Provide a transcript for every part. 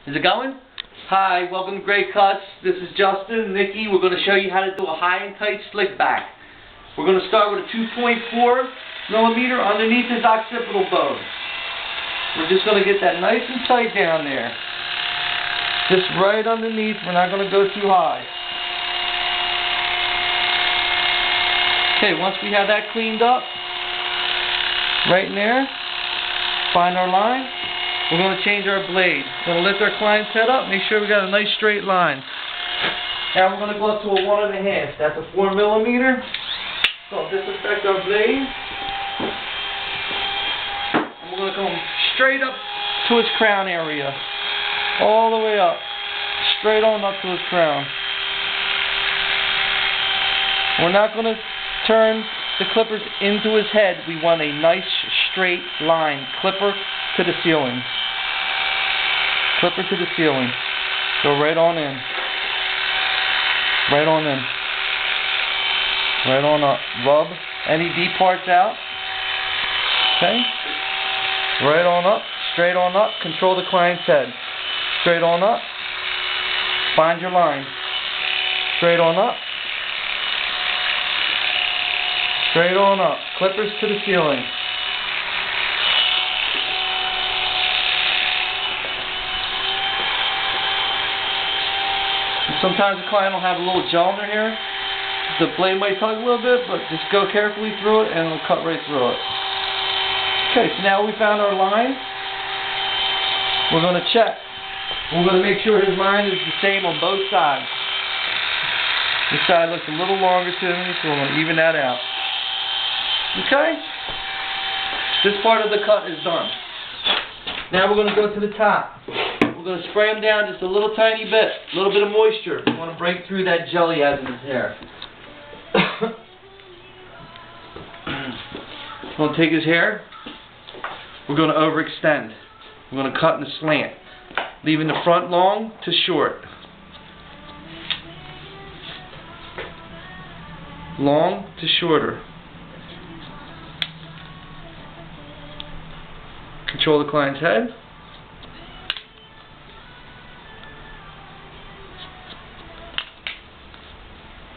Is it going? Hi, welcome to Great Cuts. This is Justin and Nikki. We're going to show you how to do a high and tight slick back. We're going to start with a 2.4 millimeter underneath his occipital bone. We're just going to get that nice and tight down there. Just right underneath. We're not going to go too high. Okay, once we have that cleaned up, right in there, find our line. We're going to change our blade. We're going to lift our client's head up, make sure we got a nice straight line. Now we're going to go up to a 1.5. That's a 4 millimeter. So disinfect our blade. And we're going to come straight up to his crown area. All the way up. Straight on up to his crown. We're not going to turn the clippers into his head. We want a nice straight line. Clipper to the ceiling. Clipper to the ceiling. Go right on in. Right on in. Right on up. Rub any deep parts out. Okay? Right on up. Straight on up. Control the client's head. Straight on up. Find your line. Straight on up. Straight on up. Clippers to the ceiling. Sometimes the client will have a little gel in their hair. The blade might tug a little bit, but just go carefully through it and it'll cut right through it. Okay, so now we found our line. We're going to check. We're going to make sure his line is the same on both sides. This side looks a little longer to me, so we're going to even that out. Okay? This part of the cut is done. Now we're going to go to the top. We're going to spray him down just a little tiny bit. A little bit of moisture. We want to break through that gel he has in his hair. We're going to take his hair. We're going to overextend. We're going to cut in a slant. Leaving the front long to short. Long to shorter. Control the client's head.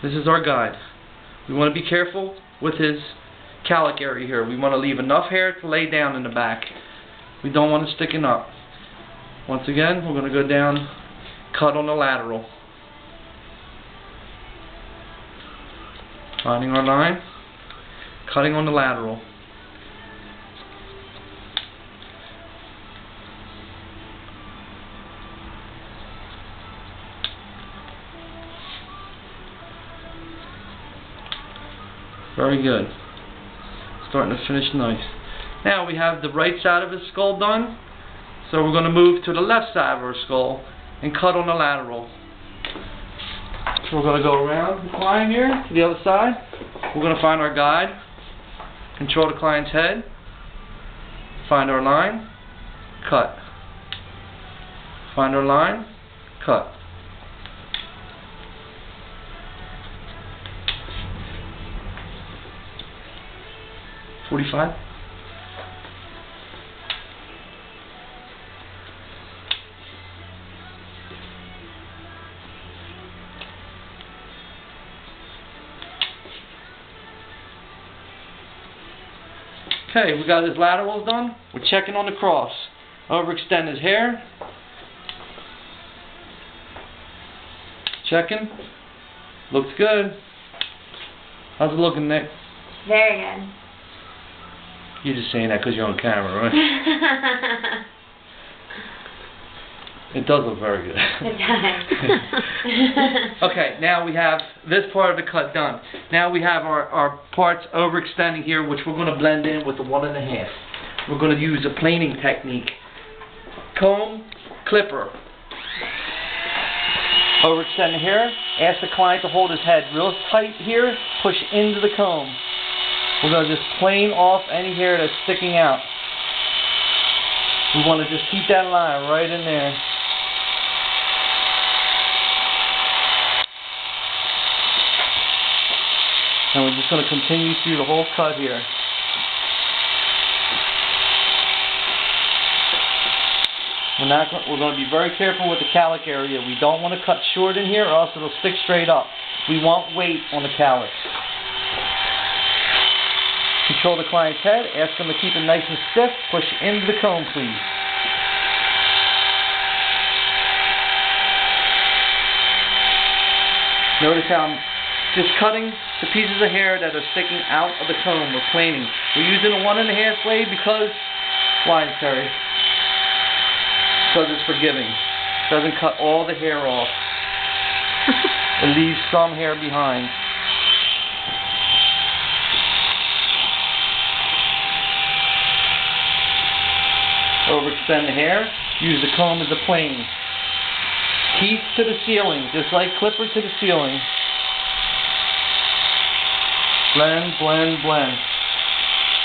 This is our guide. We want to be careful with his cowlick area here. We want to leave enough hair to lay down in the back. We don't want it sticking up. Once again, we're going to go down, cut on the lateral. Finding our line, cutting on the lateral. Very good. Starting to finish nice. Now we have the right side of his skull done. So we're going to move to the left side of our skull and cut on the lateral. So we're going to go around the client here to the other side. We're going to find our guide. Control the client's head. Find our line. Cut. Find our line. Cut. .45. Okay, we got his laterals done. We're checking on the cross. Overextend his hair. Checking. Looks good. How's it looking, Nick? Very good. You're just saying that because you're on camera, right? It does look very good. It does. Okay, now we have this part of the cut done. Now we have our parts overextending here, which we're going to blend in with the 1.5. We're going to use a planing technique. Comb, clipper. Overextend the hair. Ask the client to hold his head real tight here. Push into the comb. We're going to just plane off any hair that's sticking out. We want to just keep that line right in there. And we're just going to continue through the whole cut here. We're going to be very careful with the cowlick area. We don't want to cut short in here, or else it'll stick straight up. We want weight on the cowlick. Control the client's head. Ask them to keep it nice and stiff. Push into the comb, please. Notice how I'm just cutting the pieces of hair that are sticking out of the comb. We're planing. We're using a 1.5 blade because, why, Terry? Because it's forgiving. It doesn't cut all the hair off. It leaves some hair behind. Overextend the hair. Use the comb as a plane. Teeth to the ceiling, just like clipper to the ceiling. Blend, blend, blend.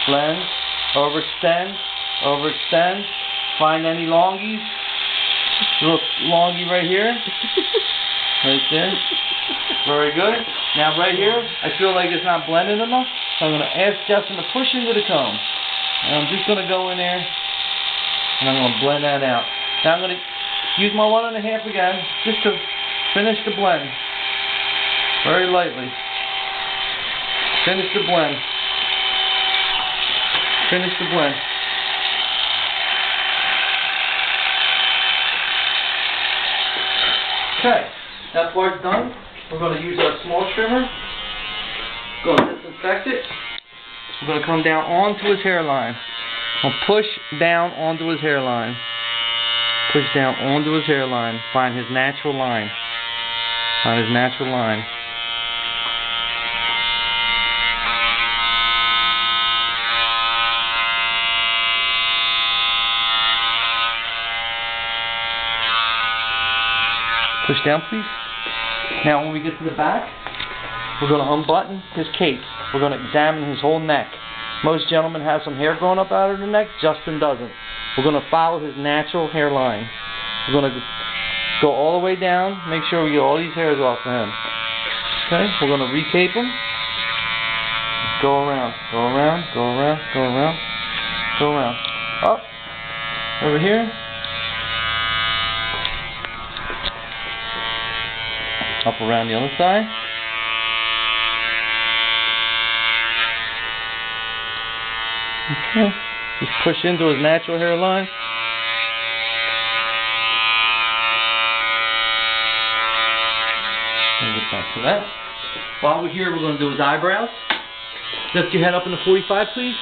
Blend. Overextend. Overextend. Find any longies. Little longie right here. Right there. Very good. Now right here, I feel like it's not blended enough. So I'm going to ask Justin to push into the comb. And I'm just going to go in there and I'm going to blend that out. Now I'm going to use my 1.5 again just to finish the blend. Very lightly. Finish the blend. Finish the blend. Okay, that part's done. We're going to use our small trimmer. Going to disinfect it. We're going to come down onto his hairline. I'll push down onto his hairline. Push down onto his hairline. Find his natural line. Find his natural line. Push down, please. Now when we get to the back, we're going to unbutton his cape. We're going to examine his whole neck. Most gentlemen have some hair growing up out of their neck. Justin doesn't. We're going to follow his natural hairline. We're going to go all the way down, make sure we get all these hairs off of him. Okay, we're going to recape him. Go around, go around, go around, go around, go around. Up, over here. Up around the other side. Okay, just push into his natural hairline. And get back to that. While we're here, we're going to do his eyebrows. Lift your head up in the 45, please.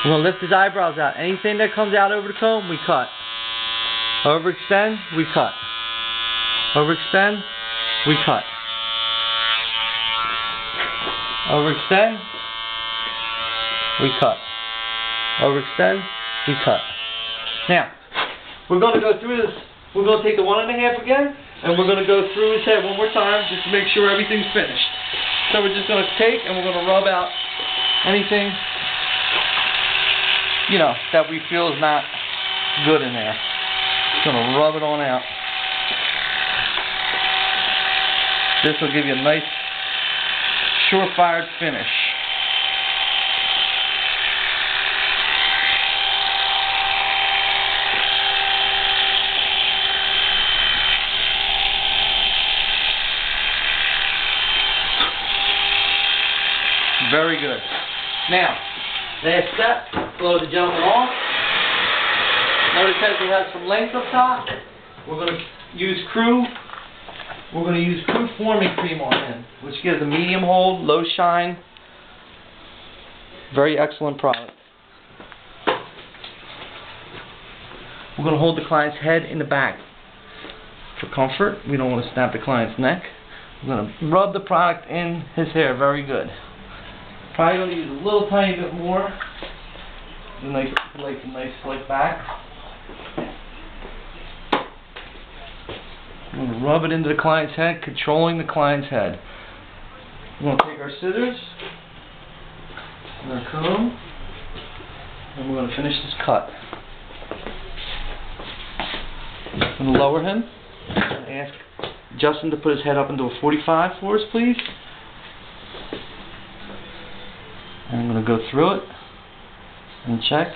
We're going to lift his eyebrows out. Anything that comes out over the comb, we cut. Overextend, we cut. Overextend, we cut. Overextend, we cut. Overextend, we cut. Now, we're going to go through this. We're going to take the 1.5 again, and we're going to go through his head one more time just to make sure everything's finished. So we're just going to take and we're going to rub out anything, you know, that we feel is not good in there. Just going to rub it on out. This will give you a nice, sure-fired finish. Very good. Now, last step, blow the gentleman off. Notice that he has some length up top. We're going to use Crew. We're going to use Crew Forming Cream on him, which gives a medium hold, low shine. Very excellent product. We're going to hold the client's head in the back for comfort. We don't want to snap the client's neck. We're going to rub the product in his hair. Very good. Probably going to use a little tiny bit more. Like a nice slick back. I'm going to rub it into the client's head, controlling the client's head. We're going to take our scissors and our comb, and we're going to finish this cut. I'm going to lower him and ask Justin to put his head up into a 45 for us, please. And I'm going to go through it and check.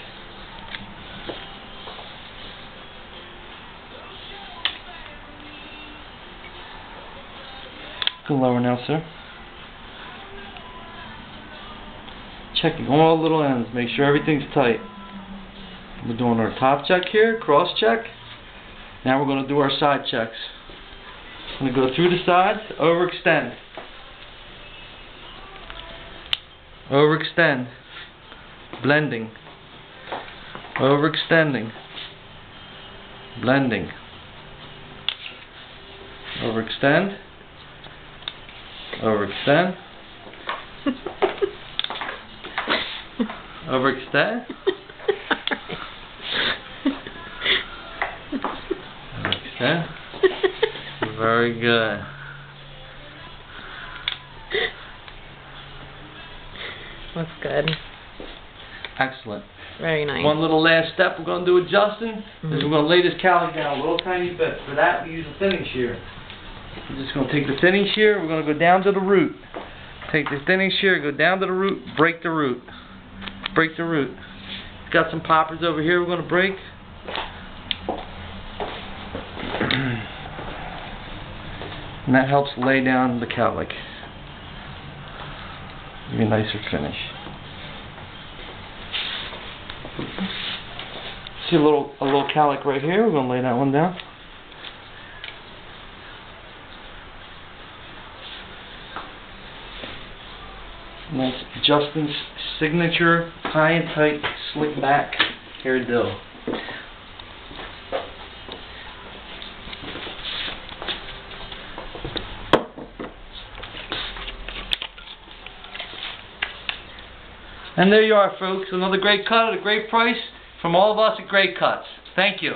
Still lower now, sir. Checking all little ends, make sure everything's tight. We're doing our top check here, cross check. Now we're going to do our side checks. I'm going to go through the sides, overextend. Overextend. Blending. Overextending. Blending. Overextend. Overextend. Overextend. Overextend. Very good. Looks good. Excellent. Very nice. One little last step we're going to do with Justin is we're going to lay this cowlick down a little tiny bit. For that we use a thinning shear. We're just going to take the thinning shear, we're going to go down to the root. Take the thinning shear, go down to the root, break the root. Break the root. It's got some poppers over here we're going to break. And that helps lay down the cowlick. Give you a nicer finish. See a little cowlick right here. We're going to lay that one down. And that's Justin's signature high and tight slick back hairdo. And there you are, folks. Another great cut at a great price from all of us at Great Cuts. Thank you.